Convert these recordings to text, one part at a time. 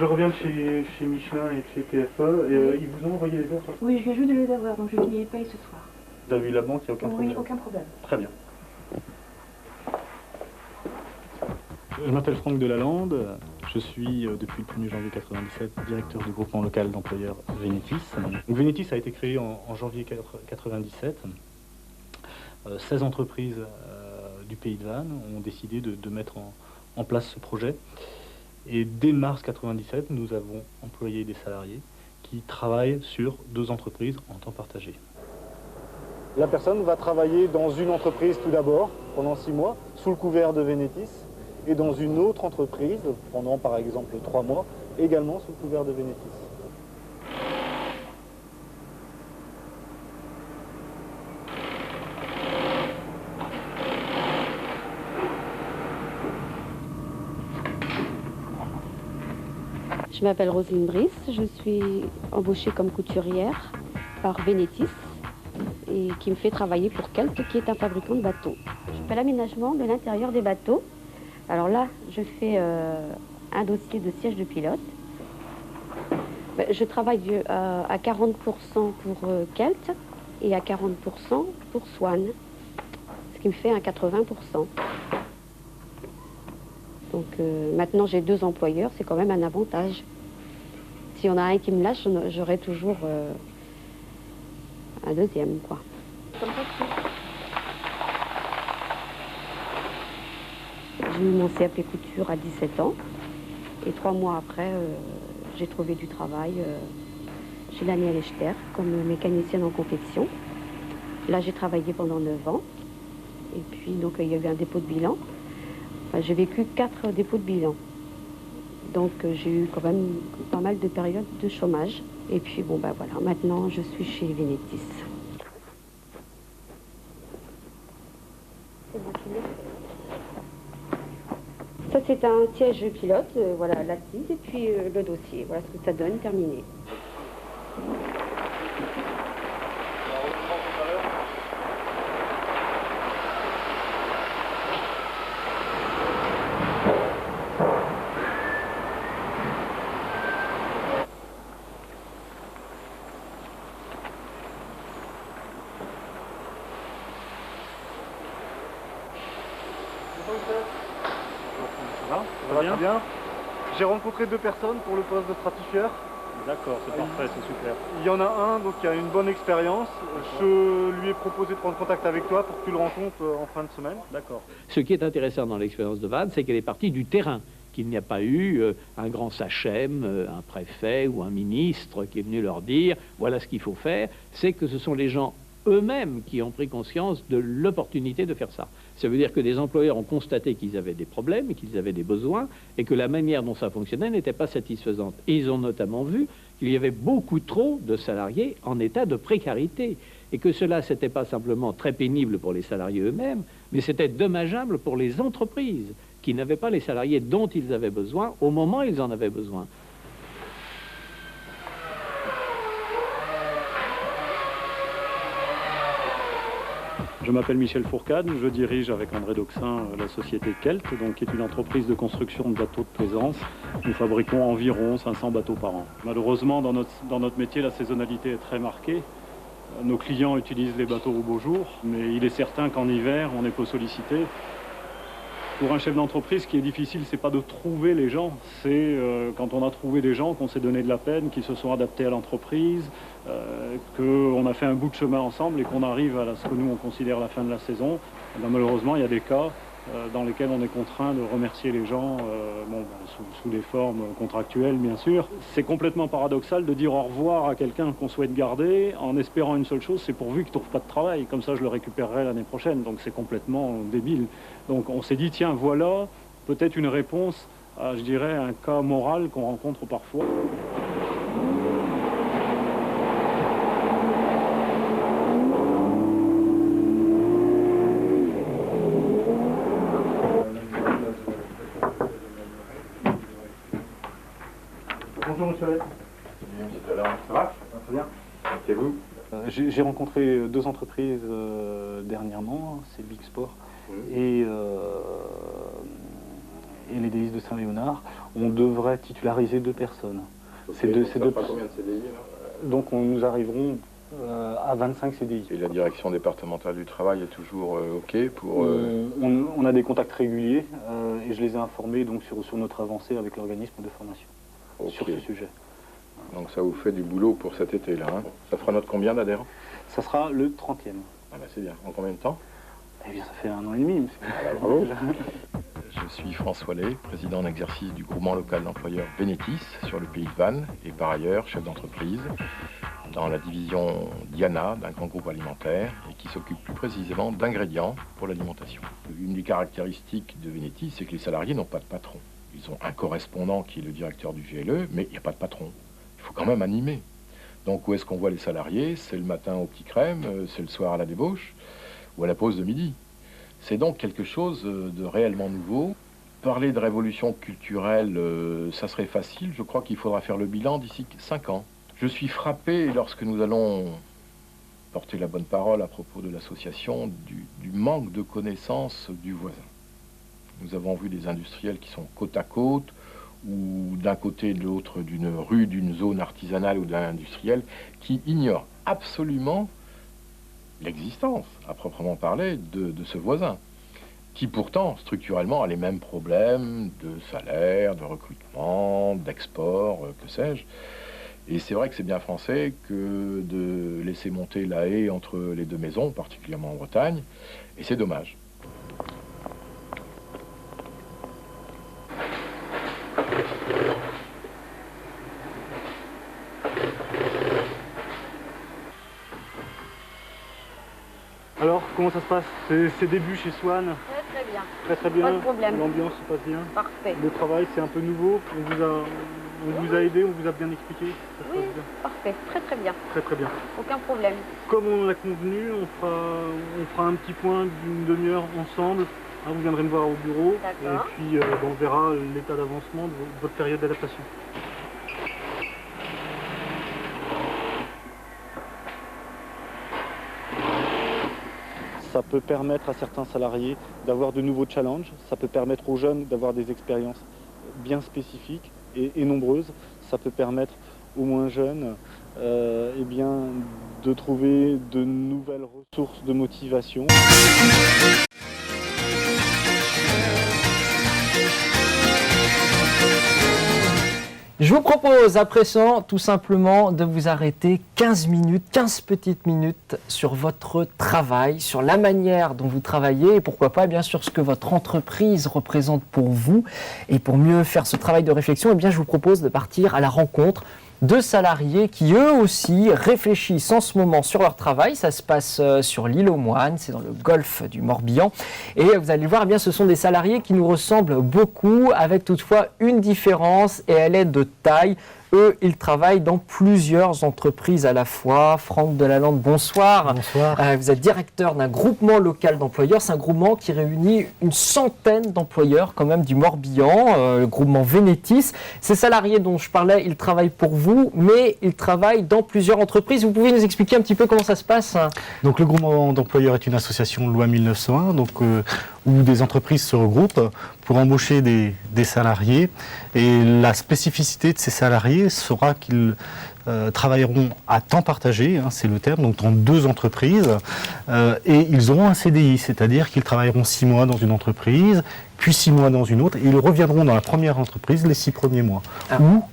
Je reviens de chez Michelin et de chez TF1. Et, ils vous ont envoyé les heures? Oui, je viens juste de les avoir, donc je les paye ce soir. Vous avez eu la banque, il n'y a aucun problème? Oui, aucun problème. Très bien. Je m'appelle Franck Delalande. Je suis depuis le 1er janvier 1997 directeur du groupement local d'employeurs Vénétis. Donc, Vénétis a été créé en janvier 1997. 16 entreprises du Pays de Vannes ont décidé de mettre en place ce projet. Et dès mars 1997, nous avons employé des salariés qui travaillent sur 2 entreprises en temps partagé. La personne va travailler dans une entreprise tout d'abord, pendant 6 mois, sous le couvert de Vénétis, et dans une autre entreprise, pendant par exemple 3 mois, également sous le couvert de Vénétis. Je m'appelle Roselyne Brice, je suis embauchée comme couturière par Vénétis et qui me fait travailler pour Kelt, qui est un fabricant de bateaux. Je fais l'aménagement de l'intérieur des bateaux. Alors là, je fais un dossier de siège de pilote. Je travaille à 40% pour Kelt et à 40% pour Swan, ce qui me fait un 80%. Donc maintenant j'ai 2 employeurs, c'est quand même un avantage. Si on a un qui me lâche, j'aurai toujours un deuxième, quoi. J'ai eu mon CAP couture à 17 ans et 3 mois après, j'ai trouvé du travail chez Daniel Echter comme mécanicienne en confection. Là, j'ai travaillé pendant 9 ans et puis donc il y a eu un dépôt de bilan. J'ai vécu 4 dépôts de bilan. Donc j'ai eu quand même pas mal de périodes de chômage. Et puis bon ben voilà, maintenant je suis chez Vénétis. Ça c'est un siège pilote, voilà l'assise et puis le dossier. Voilà ce que ça donne, terminé. Ça va bien, bien. J'ai rencontré 2 personnes pour le poste de stratifieur. D'accord, c'est parfait, c'est super. Il y en a un donc, qui a une bonne expérience. Je lui ai proposé de prendre contact avec toi pour que tu le rencontres en fin de semaine. D'accord. Ce qui est intéressant dans l'expérience de Vannes, c'est qu'elle est partie du terrain, qu'il n'y a pas eu un grand sachem, un préfet ou un ministre qui est venu leur dire « voilà ce qu'il faut faire ». C'est que ce sont les gens eux-mêmes qui ont pris conscience de l'opportunité de faire ça. Ça veut dire que des employeurs ont constaté qu'ils avaient des problèmes, qu'ils avaient des besoins, et que la manière dont ça fonctionnait n'était pas satisfaisante. Et ils ont notamment vu qu'il y avait beaucoup trop de salariés en état de précarité, et que cela, c'était pas simplement très pénible pour les salariés eux-mêmes, mais c'était dommageable pour les entreprises, qui n'avaient pas les salariés dont ils avaient besoin au moment où ils en avaient besoin. Je m'appelle Michel Fourcade, je dirige avec André Doxin la société Kelt, donc, qui est une entreprise de construction de bateaux de plaisance. Nous fabriquons environ 500 bateaux par an. Malheureusement, dans notre métier, la saisonnalité est très marquée. Nos clients utilisent les bateaux au beau jour, mais il est certain qu'en hiver, on est peu sollicité. Pour un chef d'entreprise, ce qui est difficile, c'est pas de trouver les gens, c'est quand on a trouvé des gens, qu'on s'est donné de la peine, qui se sont adaptés à l'entreprise, qu'on a fait un bout de chemin ensemble et qu'on arrive à ce que nous on considère la fin de la saison. Ben, malheureusement, il y a des cas dans lesquels on est contraint de remercier les gens, sous des formes contractuelles bien sûr. C'est complètement paradoxal de dire au revoir à quelqu'un qu'on souhaite garder en espérant une seule chose, c'est pourvu qu'il ne trouve pas de travail, comme ça je le récupérerai l'année prochaine, donc c'est complètement débile. Donc on s'est dit, tiens, voilà peut-être une réponse à, je dirais, un cas moral qu'on rencontre parfois. Bonjour monsieur. Ça va? Très bien. C'est vous? J'ai rencontré 2 entreprises dernièrement, c'est Big Sport et et les délices de Saint-Léonard, on devrait titulariser 2 personnes. Combien de CDI là? Donc nous arriverons à 25 CDI. Et la direction départementale du travail est toujours OK pour... On a des contacts réguliers et je les ai informés donc, sur notre avancée avec l'organisme de formation sur ce sujet. Donc ça vous fait du boulot pour cet été là. Hein. Ça fera notre combien d'adhérents? Ça sera le 30e. Ah bah c'est bien. En combien de temps? Eh bien ça fait 1 an et demi, monsieur. Ah bah, bravo. Je suis François Lay, président en exercice du groupement local d'employeurs Vénétis sur le pays de Vannes et par ailleurs chef d'entreprise dans la division Diana d'un grand groupe alimentaire et qui s'occupe plus précisément d'ingrédients pour l'alimentation. Une des caractéristiques de Vénétis, c'est que les salariés n'ont pas de patron. Ils ont un correspondant qui est le directeur du GLE, mais il n'y a pas de patron. Il faut quand même animer. Donc où est-ce qu'on voit les salariés? C'est le matin au petit crème, c'est le soir à la débauche ou à la pause de midi. C'est donc quelque chose de réellement nouveau. Parler de révolution culturelle, ça serait facile. Je crois qu'il faudra faire le bilan d'ici 5 ans. Je suis frappé lorsque nous allons porter la bonne parole à propos de l'association du manque de connaissances du voisin. Nous avons vu des industriels qui sont côte à côte ou d'un côté et de l'autre d'une rue, d'une zone artisanale ou d'un industriel qui ignorent absolument l'existence, à proprement parler, de ce voisin, qui pourtant, structurellement, a les mêmes problèmes de salaire, de recrutement, d'export, que sais-je. Et c'est vrai que c'est bien français que de laisser monter la haie entre les 2 maisons, particulièrement en Bretagne, et c'est dommage. Alors, comment ça se passe ces débuts chez Swan? Très bien. Très bien. Pas de problème. L'ambiance se passe bien. Parfait. Le travail, c'est un peu nouveau. On vous a aidé, on vous a bien expliqué. Ça se Oui, passe bien. parfait. Très bien. Très bien. Aucun problème. Comme on l'a convenu, on fera un petit point d'une demi-heure ensemble. Hein, vous viendrez me voir au bureau. D'accord. Et puis on verra l'état d'avancement de votre période d'adaptation. Ça peut permettre à certains salariés d'avoir de nouveaux challenges, ça peut permettre aux jeunes d'avoir des expériences bien spécifiques et nombreuses, ça peut permettre aux moins jeunes eh bien, de trouver de nouvelles ressources de motivation. Je vous propose à présent tout simplement de vous arrêter 15 petites minutes sur votre travail, sur la manière dont vous travaillez et pourquoi pas bien sûr ce que votre entreprise représente pour vous. Et pour mieux faire ce travail de réflexion, eh bien, je vous propose de partir à la rencontre de salariés qui eux aussi réfléchissent en ce moment sur leur travail. Ça se passe sur l'île aux Moines, c'est dans le golfe du Morbihan. Et vous allez le voir, eh bien, ce sont des salariés qui nous ressemblent beaucoup, avec toutefois une différence, et elle est de taille. Eux, ils travaillent dans plusieurs entreprises à la fois. Franck Delalande, bonsoir. Bonsoir. Vous êtes directeur d'un groupement local d'employeurs. C'est un groupement qui réunit une centaine d'employeurs quand même du Morbihan, le groupement Vénétis. Ces salariés dont je parlais, ils travaillent pour vous, mais ils travaillent dans plusieurs entreprises. Vous pouvez nous expliquer un petit peu comment ça se passe? Donc le groupement d'employeurs est une association loi 1901, donc, où des entreprises se regroupent pour embaucher des salariés. Et la spécificité de ces salariés sera qu'ils travailleront à temps partagé, hein, c'est le terme, donc dans 2 entreprises, et ils auront un CDI, c'est-à-dire qu'ils travailleront 6 mois dans une entreprise, puis 6 mois dans une autre, et ils reviendront dans la première entreprise les 6 premiers mois. Ou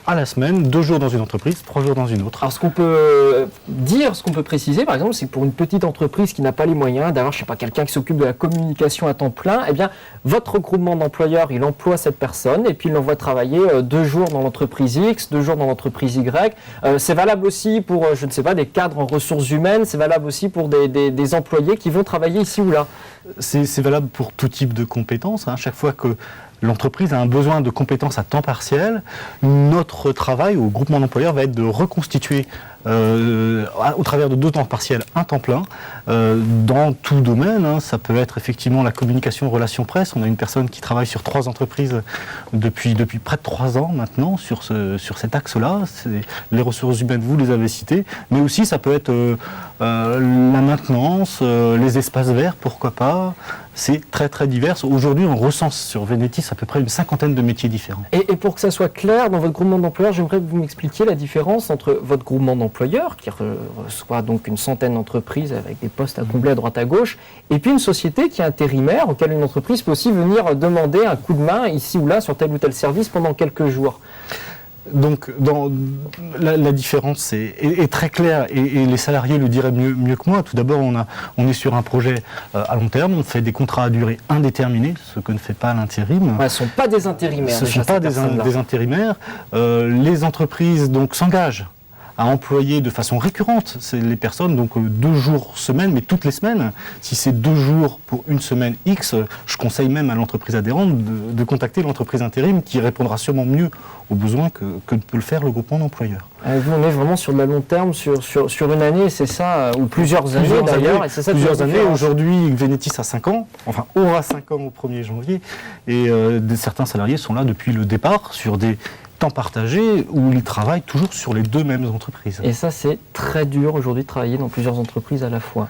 à la semaine, 2 jours dans une entreprise, 3 jours dans une autre. Alors ce qu'on peut dire, ce qu'on peut préciser par exemple, c'est que pour une petite entreprise qui n'a pas les moyens d'avoir, je sais pas, quelqu'un qui s'occupe de la communication à temps plein, eh bien votre groupement d'employeurs, il emploie cette personne et puis il l'envoie travailler 2 jours dans l'entreprise X, 2 jours dans l'entreprise Y. C'est valable aussi pour, je ne sais pas, des cadres en ressources humaines, c'est valable aussi pour des employés qui vont travailler ici ou là. C'est valable pour tout type de compétences, hein. Chaque fois que l'entreprise a un besoin de compétences à temps partiel, notre travail au groupement d'employeurs va être de reconstituer au travers de 2 temps partiels un temps plein dans tout domaine, hein. Ça peut être effectivement la communication, relations presse. On a une personne qui travaille sur 3 entreprises depuis près de 3 ans maintenant sur cet axe-là. Les ressources humaines, vous les avez citées, mais aussi ça peut être la maintenance, les espaces verts, pourquoi pas, c'est très très divers. Aujourd'hui, on recense sur Venetis à peu près une 50aine de métiers différents. Et pour que ça soit clair, dans votre groupement d'employeurs, j'aimerais que vous m'expliquiez la différence entre votre groupement d'employeurs, qui reçoit donc une centaine d'entreprises avec des postes à combler à droite à gauche, et puis une société qui est intérimaire, auquel une entreprise peut aussi venir demander un coup de main ici ou là sur tel ou tel service pendant quelques jours. Donc la différence est très claire et les salariés le diraient mieux que moi. Tout d'abord, on est sur un projet à long terme, on fait des contrats à durée indéterminée, ce que ne fait pas l'intérim. Ce ne sont pas des intérimaires. Ce ne sont pas des intérimaires. Les entreprises donc s'engagent à employer de façon récurrente les personnes, donc 2 jours semaine, mais toutes les semaines. Si c'est 2 jours pour une semaine X, je conseille même à l'entreprise adhérente de contacter l'entreprise intérim qui répondra sûrement mieux aux besoins que ne peut le faire le groupement d'employeurs. Vous, on est vraiment sur de la long terme, sur une année, c'est ça, ou plusieurs années d'ailleurs. Plusieurs années. Aujourd'hui, Venetis a 5 ans, enfin aura 5 ans au 1er janvier, et certains salariés sont là depuis le départ sur des temps partagés où ils travaillent toujours sur les 2 mêmes entreprises. Et ça, c'est très dur aujourd'hui de travailler dans plusieurs entreprises à la fois.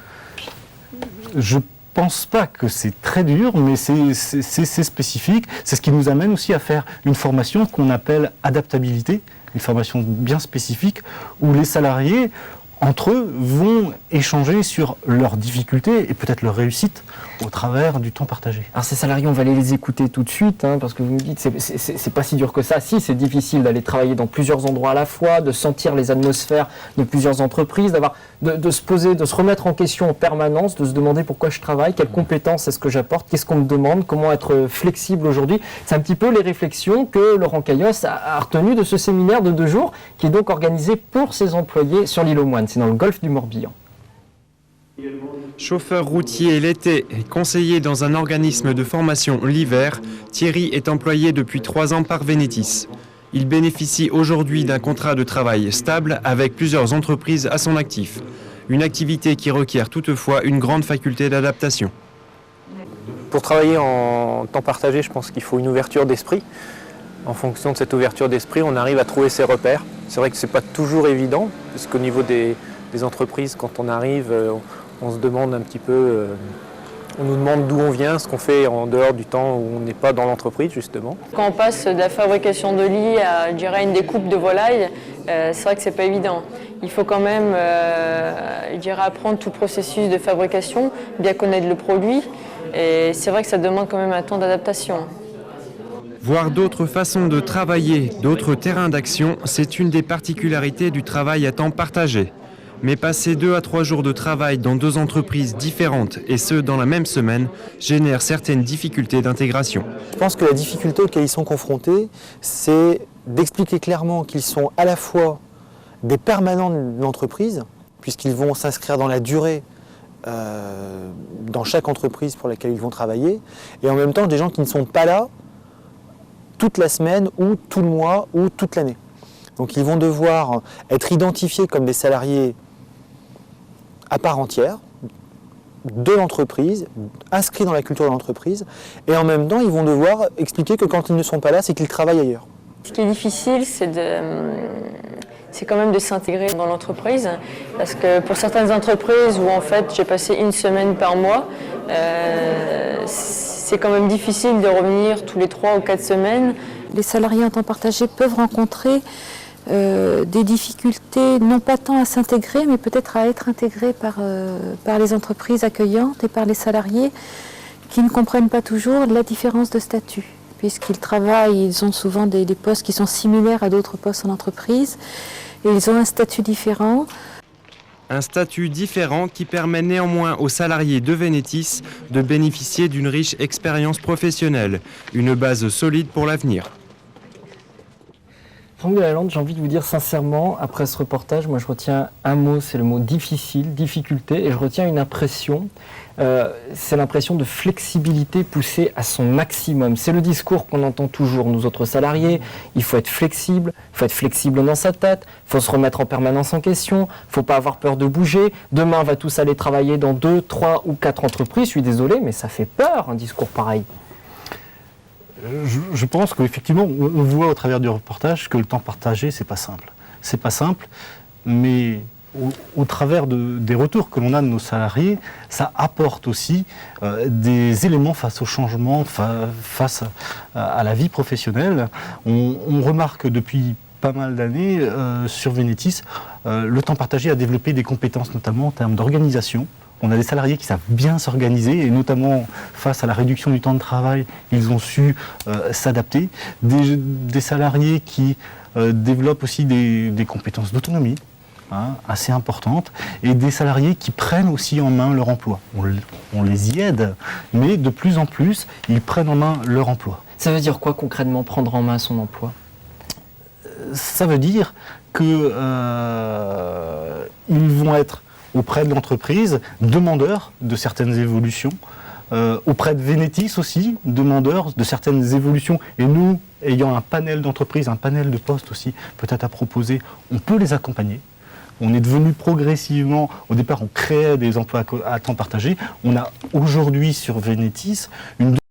Je pense pas que c'est très dur, mais c'est spécifique. C'est ce qui nous amène aussi à faire une formation qu'on appelle adaptabilité, une formation bien spécifique où les salariés, entre eux, vont échanger sur leurs difficultés et peut-être leurs réussites au travers du temps partagé. Alors ces salariés, on va aller les écouter tout de suite, parce que vous me dites c'est pas si dur que ça. Si, c'est difficile d'aller travailler dans plusieurs endroits à la fois, de sentir les atmosphères de plusieurs entreprises, de se poser, de se remettre en question en permanence, de se demander pourquoi je travaille, quelles compétences est-ce que j'apporte, qu'est-ce qu'on me demande, comment être flexible aujourd'hui. C'est un petit peu les réflexions que Laurent Caillos a retenues de ce séminaire de 2 jours qui est donc organisé pour ses employés sur l'île aux Moines. C'est dans le golfe du Morbihan. Chauffeur routier l'été et conseiller dans un organisme de formation l'hiver, Thierry est employé depuis 3 ans par Venetis. Il bénéficie aujourd'hui d'un contrat de travail stable avec plusieurs entreprises à son actif. Une activité qui requiert toutefois une grande faculté d'adaptation. Pour travailler en temps partagé, je pense qu'il faut une ouverture d'esprit. En fonction de cette ouverture d'esprit, on arrive à trouver ses repères. C'est vrai que ce n'est pas toujours évident, parce qu'au niveau des entreprises, quand on arrive, on se demande un petit peu, on nous demande d'où on vient, ce qu'on fait en dehors du temps où on n'est pas dans l'entreprise justement. Quand on passe de la fabrication de lits à, je dirais, une découpe de volaille, c'est vrai que c'est pas évident. Il faut quand même, je dirais, apprendre tout processus de fabrication, bien connaître le produit, et c'est vrai que ça demande quand même un temps d'adaptation. Voir d'autres façons de travailler, d'autres terrains d'action, c'est une des particularités du travail à temps partagé. Mais passer 2 à 3 jours de travail dans 2 entreprises différentes, et ce dans la même semaine, génère certaines difficultés d'intégration. Je pense que la difficulté auxquelles ils sont confrontés, c'est d'expliquer clairement qu'ils sont à la fois des permanents de l'entreprise, puisqu'ils vont s'inscrire dans la durée dans chaque entreprise pour laquelle ils vont travailler, et en même temps des gens qui ne sont pas là toute la semaine ou tout le mois ou toute l'année. Donc ils vont devoir être identifiés comme des salariés à part entière de l'entreprise, inscrits dans la culture de l'entreprise, et en même temps ils vont devoir expliquer que quand ils ne sont pas là, c'est qu'ils travaillent ailleurs. Ce qui est difficile, c'est quand même de s'intégrer dans l'entreprise, parce que pour certaines entreprises où en fait j'ai passé 1 semaine par mois, c'est quand même difficile de revenir tous les 3 ou 4 semaines. Les salariés en temps partagé peuvent rencontrer des difficultés, non pas tant à s'intégrer, mais peut-être à être intégrés par les entreprises accueillantes et par les salariés qui ne comprennent pas toujours la différence de statut. Puisqu'ils travaillent, ils ont souvent des postes qui sont similaires à d'autres postes en entreprise, et ils ont un statut différent. Un statut différent qui permet néanmoins aux salariés de Venetis de bénéficier d'une riche expérience professionnelle, une base solide pour l'avenir. Franck Delalande, j'ai envie de vous dire sincèrement, après ce reportage, moi je retiens un mot, c'est le mot difficile, difficulté, et je retiens une impression, c'est l'impression de flexibilité poussée à son maximum. C'est le discours qu'on entend toujours, nous autres salariés, il faut être flexible dans sa tête, il faut se remettre en permanence en question, il ne faut pas avoir peur de bouger, demain on va tous aller travailler dans 2, 3 ou 4 entreprises, je suis désolé, mais ça fait peur un discours pareil. Je pense qu'effectivement, on voit au travers du reportage que le temps partagé, c'est pas simple. C'est pas simple, mais au travers des retours que l'on a de nos salariés, ça apporte aussi des éléments face au changement, face à la vie professionnelle. On remarque depuis pas mal d'années sur Venetis, le temps partagé a développé des compétences, notamment en termes d'organisation. On a des salariés qui savent bien s'organiser, et notamment face à la réduction du temps de travail, ils ont su s'adapter. Des salariés qui développent aussi des compétences d'autonomie, assez importantes, et des salariés qui prennent aussi en main leur emploi. On les y aide, mais de plus en plus, ils prennent en main leur emploi. Ça veut dire quoi concrètement, prendre en main son emploi ? Ça veut dire qu'ils vont être auprès de l'entreprise demandeurs de certaines évolutions, auprès de Venetis aussi, demandeurs de certaines évolutions. Et nous, ayant un panel d'entreprises, un panel de postes aussi peut-être à proposer, on peut les accompagner. On est devenu progressivement, au départ on créait des emplois à temps partagé, on a aujourd'hui sur Venetis une